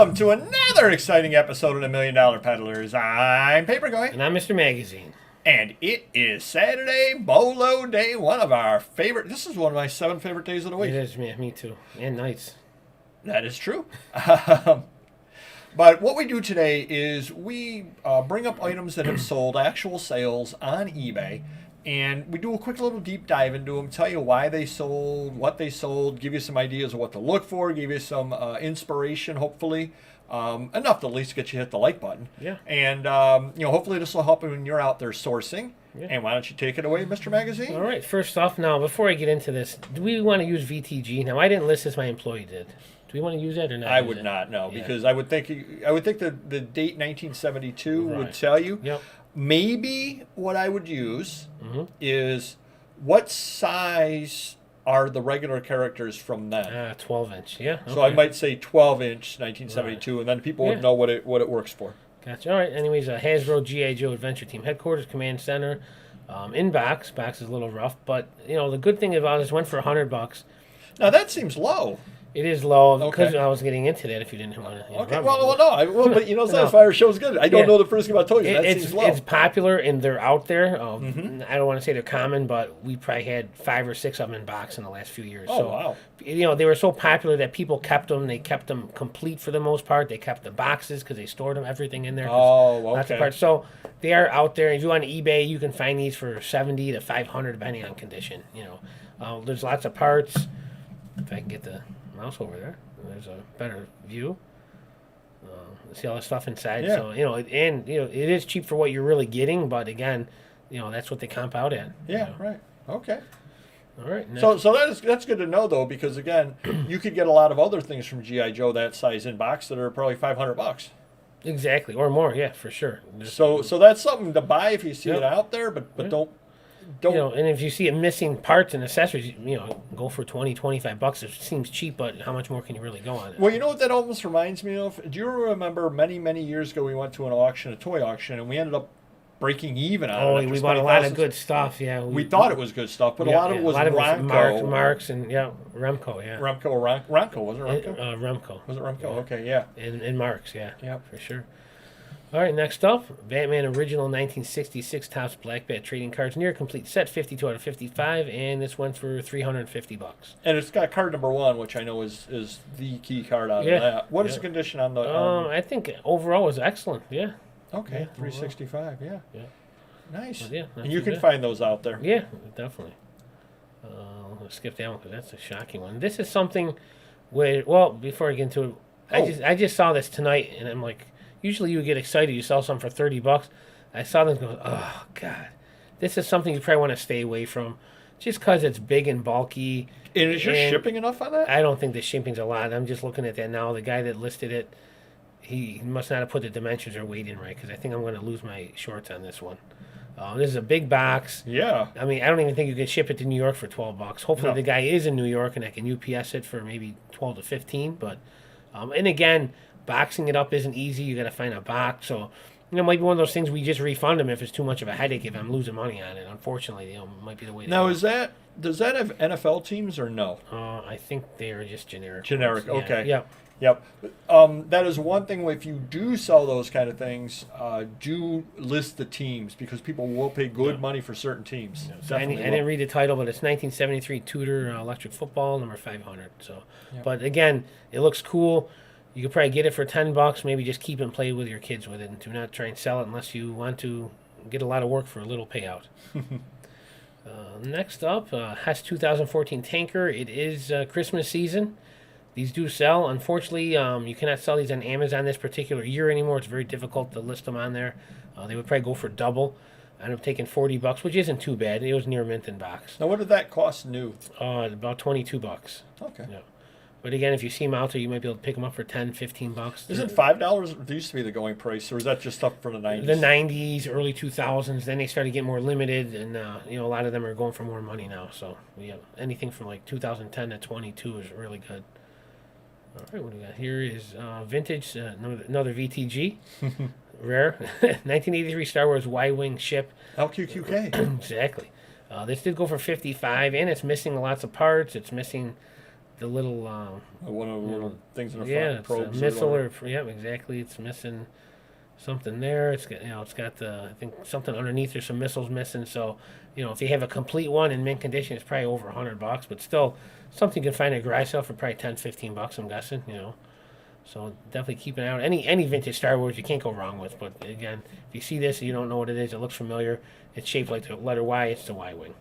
Welcome to another exciting episode of the $1 Million Peddlers. I'm Papergoy. And I'm Mr. Magazine. And it is Saturday, BOLO Day, one of our favorite. This is one of my 7 favorite days of the week. It is, me too. And nights. That is true. But what we do today is we bring up items that have sold, actual sales on eBay, and we do a quick little deep dive into them, tell you why they sold, what they sold, give you some ideas of what to look for, give you some inspiration, hopefully. Enough to at least get you hit the like button. Yeah. And, hopefully this will help you when you're out there sourcing. Yeah. And why don't you take it away, Mr. Magazine? All right. First off, now, before I get into this, do we want to use VTG? Now, I didn't list this, my employee did. Do we want to use that or not? I would not, no, because I would think that the date 1972 would tell you. Yep. Maybe what I would use is what size are the regular characters from then? 12-inch, yeah. Okay. So I might say 12-inch 1972, and then people would know what it works for. Gotcha. All right. Anyways, Hasbro G.I. Joe Adventure Team Headquarters, Command Center, in box. Box is a little rough, but the good thing about this went for $100. Now that seems low. It is low because I was getting into that. If you didn't want to, okay. But Sapphire show's good. I don't know the first thing about toys. That seems low. It's popular and they're out there. I don't want to say they're common, but we probably had 5 or 6 of them in box in the last few years. Oh, wow. They were so popular that people kept them. They kept them complete for the most part. They kept the boxes because they stored everything in there. Oh, okay. Lots of parts. So they are out there. If you go on eBay, you can find these for $70 to $500 depending on condition. There's lots of parts. If I can get the mouse over there, there's a better view. See all the stuff inside. Yeah. So it is cheap for what you're really getting, but again, that's what they comp out at. Yeah, right. Okay. All right. So that's good to know though, because again, you could get a lot of other things from GI Joe that size in box that are probably $500. Exactly, or more. Yeah, for sure. So that's something to buy if you see it out there, but don't. And if you see it missing parts and accessories, go for $20, $25. It seems cheap, but how much more can you really go on it? Well, you know what that almost reminds me of? Do you remember many, many years ago we went to an auction, a toy auction, and we ended up breaking even on it? We bought a lot of good stuff, yeah. We thought it was good stuff, but a lot of it was Ronco. Marks and, Remco, yeah. Ronco, was it Ronco? Remco. Was it Remco? Yeah. Okay, yeah. And Marks, yeah. Yep. For sure. All right, next up, Batman Original 1966 Topps Black Bat Trading Cards, near complete set, 52 out of 55, and this went for $350. And it's got card number 1, which I know is the key card out of that. What is the condition on the? I think overall was excellent. Yeah. Okay, yeah, 365. Yeah. Nice. Well, yeah. And you can find those out there. Yeah, definitely. Let's skip that one because that's a shocking one. This is something where, before I get into it, I just saw this tonight, and I'm like. Usually you get excited, you sell something for $30. I saw them go, oh, God. This is something you probably want to stay away from just because it's big and bulky. And is your shipping enough on that? I don't think the shipping's a lot. I'm just looking at that now. The guy that listed it, he must not have put the dimensions or weight in right because I think I'm going to lose my shorts on this one. This is a big box. Yeah. I mean, I don't even think you can ship it to New York for $12. Hopefully the guy is in New York and I can UPS it for maybe $12 to $15. But, and again, boxing it up isn't easy. You got to find a box. So, it might be one of those things we just refund them if it's too much of a headache if I'm losing money on it. Unfortunately, it might be the way to go. Now, does that have NFL teams or no? I think they are just generic. Generic, ones. okay. Yeah. Yep. That is one thing. If you do sell those kind of things, do list the teams because people will pay good money for certain teams. Yeah. So I didn't read the title, but it's 1973 Tudor Electric Football, number 500. So, But again, it looks cool. You could probably get it for $10. Maybe just keep and play with your kids with it, and do not try and sell it unless you want to get a lot of work for a little payout. Next up, Hess 2014 Tanker. It is Christmas season. These do sell. Unfortunately, you cannot sell these on Amazon this particular year anymore. It's very difficult to list them on there. They would probably go for double. I ended up taking $40, which isn't too bad. It was near mint in box. Now, what did that cost new? About $22. Okay. Yeah. But again, if you see them out there, you might be able to pick them up for $10, $15. Isn't $5? It used to be the going price, or is that just stuff from the 90s? The 90s, early 2000s. Then they started getting more limited, and a lot of them are going for more money now. So anything from like 2010 to 22 is really good. All right, what do we got here is vintage, another VTG, rare, 1983 Star Wars YWing ship. LQQK. Exactly. This did go for $55, and it's missing lots of parts. It's missing the little One of the little things in the yeah, front, it's probes a missile whatever. or yeah, exactly. It's missing something there. It's got it's got the I think something underneath. There's some missiles missing. So if you have a complete one in mint condition, it's probably over $100. But still, something you can find at a garage sale for probably 10, 15 bucks. I'm guessing. So definitely keep an eye out. Any vintage Star Wars you can't go wrong with. But again, if you see this and you don't know what it is, it looks familiar. It's shaped like the letter Y. It's the YWing.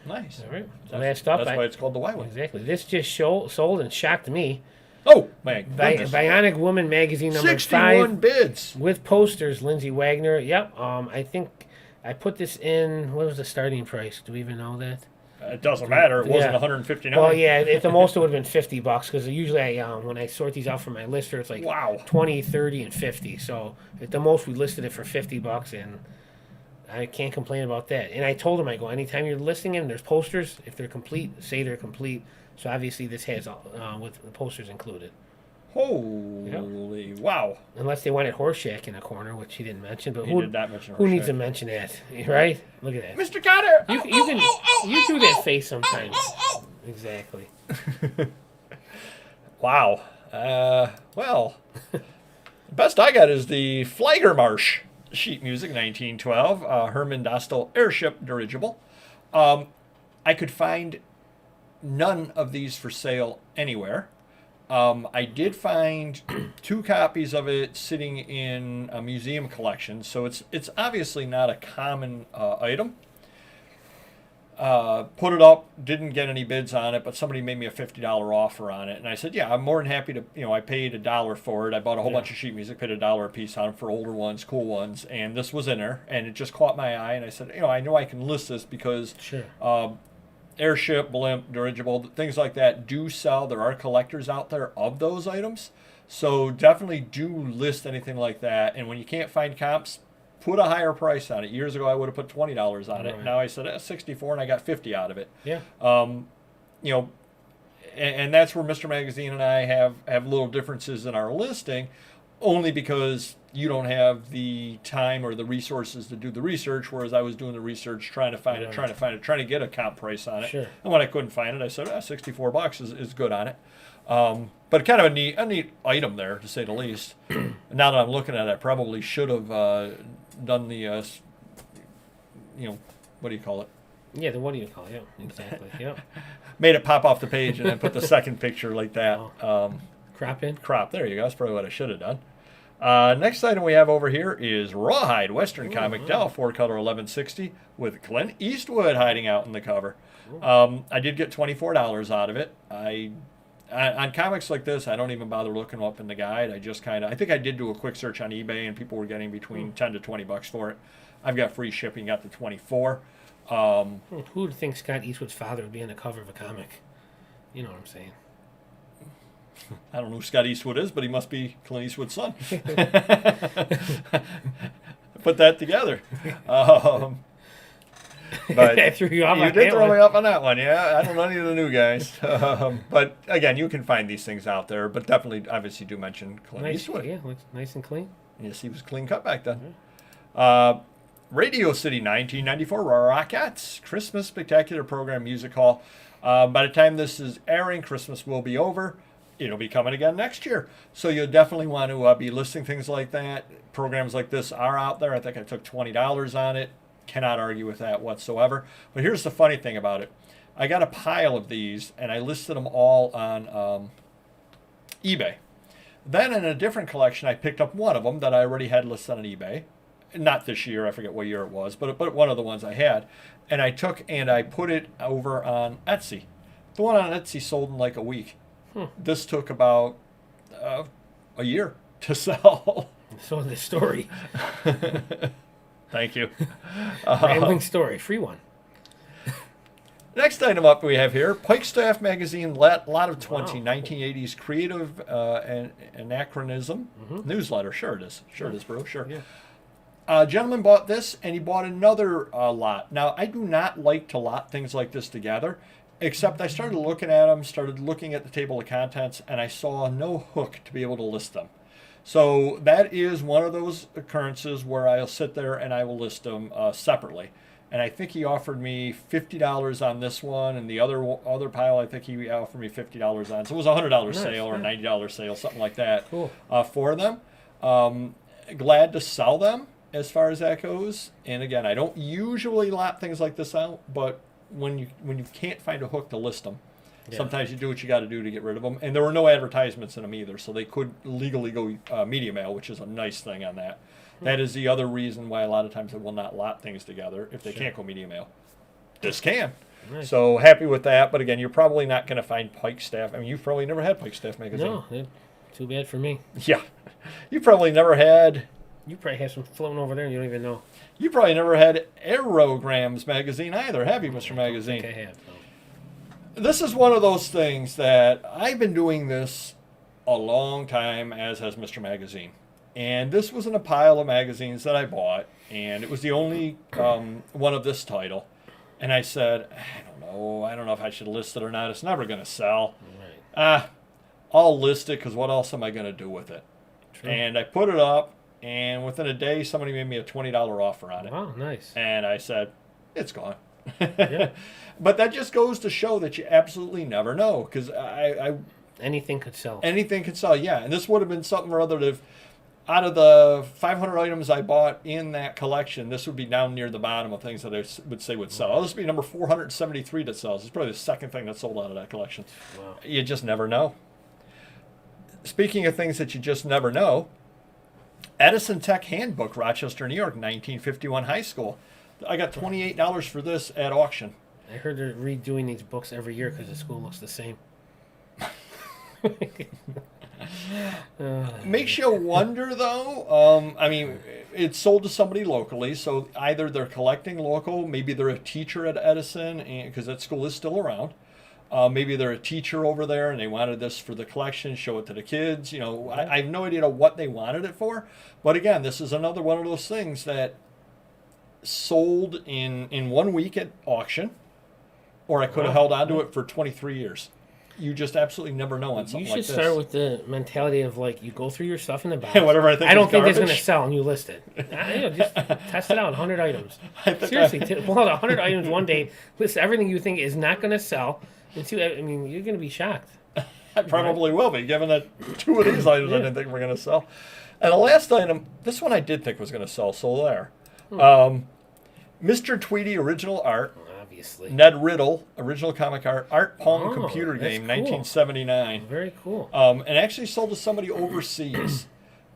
Nice. All right. So last up, That's why it's called the YWing. exactly. This just sold and shocked me. Oh, my goodness. Bionic Woman magazine number 61 5 bids. with posters. Lindsay Wagner. Yep. I think I put this in. What was the starting price? Do we even know that? It doesn't matter. It wasn't Yeah. 159. Well, yeah. At the most, it would have been $50 because usually when I sort these out for my lister, it's like Wow. 20, 30, and 50. So at the most, we listed it for $50, and I can't complain about that. And I told him, I go, anytime you're listing them, there's posters. If they're complete, say they're complete. So obviously, this has with the posters included. Holy wow. Unless they wanted Horseshack in a corner, which he didn't mention. But He who did not mention who needs Horseshack. to mention that, right? Look at that. Mr. Cotter! You do that face sometimes. Exactly. Wow. Well, the best I got is the Flieger Marsh sheet music, 1912, Herman Dostal airship dirigible. I could find none of these for sale anywhere. I did find 2 copies of it sitting in a museum collection, so it's obviously not a common item. Put it up, didn't get any bids on it, but somebody made me a $50 offer on it, and I said, yeah, I'm more than happy to. I paid $1 for it. I bought a whole bunch of sheet music, paid $1 a piece on them for older ones, cool ones, and this was in there, and it just caught my eye, and I said, I know I can list this because Sure. airship, blimp, dirigible, things like that do sell. There are collectors out there of those items. So definitely do list anything like that. And when you can't find comps, put a higher price on it. Years ago, I would have put $20 on it. Right. Now I said 64 and I got 50 out of it. Yeah. And that's where Mr. Magazine and I have little differences in our listing, only because you don't have the time or the resources to do the research, whereas I was doing the research, trying to find it, trying to get a comp price on it. Sure. And when I couldn't find it, I said, $64 is good on it. But kind of a neat item there, to say the least. Now that I'm looking at it, I probably should have done the, what do you call it? Yeah, what do you call it? Yeah, exactly. Yeah. Made it pop off the page and then put the second picture like that. Crop in? Crop. There you go. That's probably what I should have done. Next item we have over here is Rawhide Western Comic Dell 4-color 1160 with Clint Eastwood hiding out in the cover. I did get $24 out of it. On comics like this, I don't even bother looking up in the guide. I think I did do a quick search on eBay, and people were getting between $10 to $20 for it. I've got free shipping, got the 24. Who would think Scott Eastwood's father would be on the cover of a comic? You know what I'm saying? I don't know who Scott Eastwood is, but he must be Clint Eastwood's son. Put that together. But I threw you off. You did throw me up on that one, yeah. I don't know any of the new guys. But again, you can find these things out there, but definitely, obviously, do mention Clint Eastwood. Yeah, looks nice and clean. Yes, he was clean cut back then. Radio City 1994 Rockettes Christmas Spectacular Program Music Hall. By the time this is airing, Christmas will be over. It'll be coming again next year. So you'll definitely want to be listing things like that. Programs like this are out there. I think I took $20 on it. Cannot argue with that whatsoever. But here's the funny thing about it. I got a pile of these, and I listed them all on eBay. Then in a different collection, I picked up one of them that I already had listed on eBay. Not this year, I forget what year it was, but one of the ones I had. And I took and I put it over on Etsy. The one on Etsy sold in like a week. This took about a year to sell. So the story. Thank you. Rambling story, free one. Next item up we have here, Pike Staff Magazine, Lot of 20, 1980s creative and anachronism newsletter. Sure it is. Sure it is, bro. Sure. Yeah. A gentleman bought this, and he bought another lot. Now, I do not like to lot things like this together, except I started looking at them, started looking at the table of contents, and I saw no hook to be able to list them. So that is one of those occurrences where I'll sit there and I will list them separately. and I think he offered me $50 on this one, and the other pile I think he offered me $50 on. So it was a $100 sale or a $90 sale, something like that. Cool. For them. Glad to sell them as far as that goes. And again, I don't usually lot things like this out, but when you can't find a hook to list them, sometimes you do what you got to do to get rid of them. And there were no advertisements in them either, so they could legally go media mail, which is a nice thing on that. That is the other reason why a lot of times I will not lot things together if they can't go media mail. This can. Nice. So happy with that. But again, you're probably not going to find Pike Staff. I mean, you've probably never had Pike Staff magazine. No, too bad for me. Yeah. You probably never had... You probably have some floating over there and you don't even know. You probably never had Aerograms Magazine either, have you, Mr. Magazine? I think I have, no. This is one of those things that I've been doing this a long time, as has Mr. Magazine. And this was in a pile of magazines that I bought, and it was the only one of this title. And I said, I don't know if I should list it or not. It's never going to sell. Right. I'll list it because what else am I going to do with it? True. And I put it up, and within a day, somebody made me a $20 offer on it. Wow, nice. And I said, it's gone. Yeah. But that just goes to show that you absolutely never know, because Anything could sell. anything could sell, yeah. And this would have been something or other that, out of the 500 items I bought in that collection, this would be down near the bottom of things that I would say would sell. This would be number 473 that sells. It's probably the second thing that sold out of that collection. Wow. You just never know. Speaking of things that you just never know, Edison Tech Handbook, Rochester, New York, 1951 high school. I got $28 for this at auction. I heard they're redoing these books every year because the school looks the same. Makes you wonder, though. I mean, it's sold to somebody locally, so either they're collecting local, maybe they're a teacher at Edison, because that school is still around. Maybe they're a teacher over there and they wanted this for the collection, show it to the kids. I have no idea what they wanted it for. But again, this is another one of those things that sold in 1 week at auction, or I could have held on to it for 23 years. You just absolutely never know on something like this. You should start with the mentality of, like, you go through your stuff in the box. Whatever I think I don't is think it's garbage. going to sell, and you list it. Just test it out, 100 items. Seriously, pull out 100 items one day, list everything you think is not going to sell, and see. I mean, you're going to be shocked. I probably will be, given that 2 of these items I didn't think were going to sell. And the last item, this one I did think was going to sell, so there. Mr. Tweedy Original Art. Obviously. Ned Riddle, original comic art Pong Oh, computer that's game, cool. 1979. Very cool. And actually sold to somebody overseas.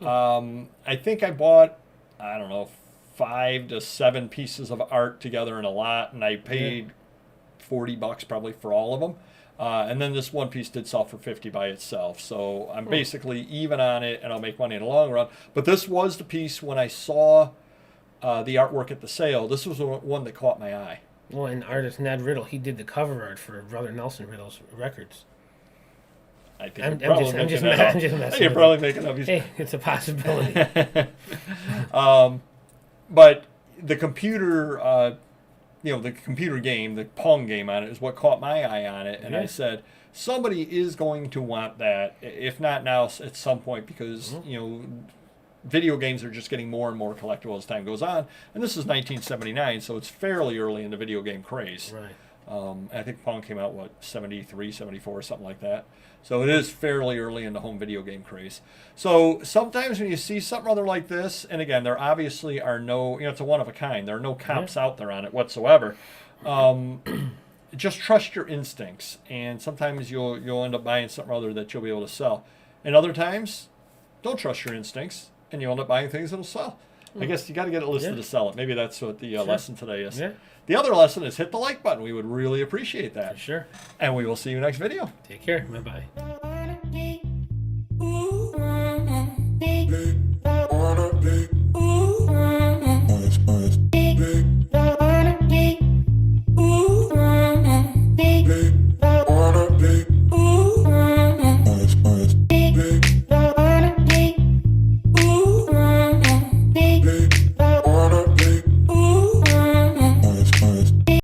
I think I bought, 5 to 7 pieces of art together in a lot, and I paid $40 probably for all of them. And then this one piece did sell for $50 by itself. So I'm basically even on it, and I'll make money in the long run. But this was the piece when I saw the artwork at the sale. This was the one that caught my eye. Well, and artist Ned Riddle, he did the cover art for Brother Nelson Riddle's records. I think I'm you're just probably messing You're with probably you. making up. Hey, it's a possibility. But the computer, the computer game, the Pong game on it is what caught my eye on it. And I said, somebody is going to want that, if not now, at some point, because, video games are just getting more and more collectible as time goes on. And this is 1979, so it's fairly early in the video game craze. Right. I think Pong came out, 73, 74, something like that. So it is fairly early in the home video game craze. So sometimes when you see something other like this, and again, there obviously are no, it's a one of a kind. There are no comps out there on it whatsoever. Just trust your instincts. And sometimes you'll end up buying something other that you'll be able to sell. And other times, don't trust your instincts, and you'll end up buying things that'll sell. I guess you got to get it listed to sell it. Maybe that's what the lesson today is. Yeah. The other lesson is hit the like button. We would really appreciate that. For sure. And we will see you next video. Take care. Bye-bye.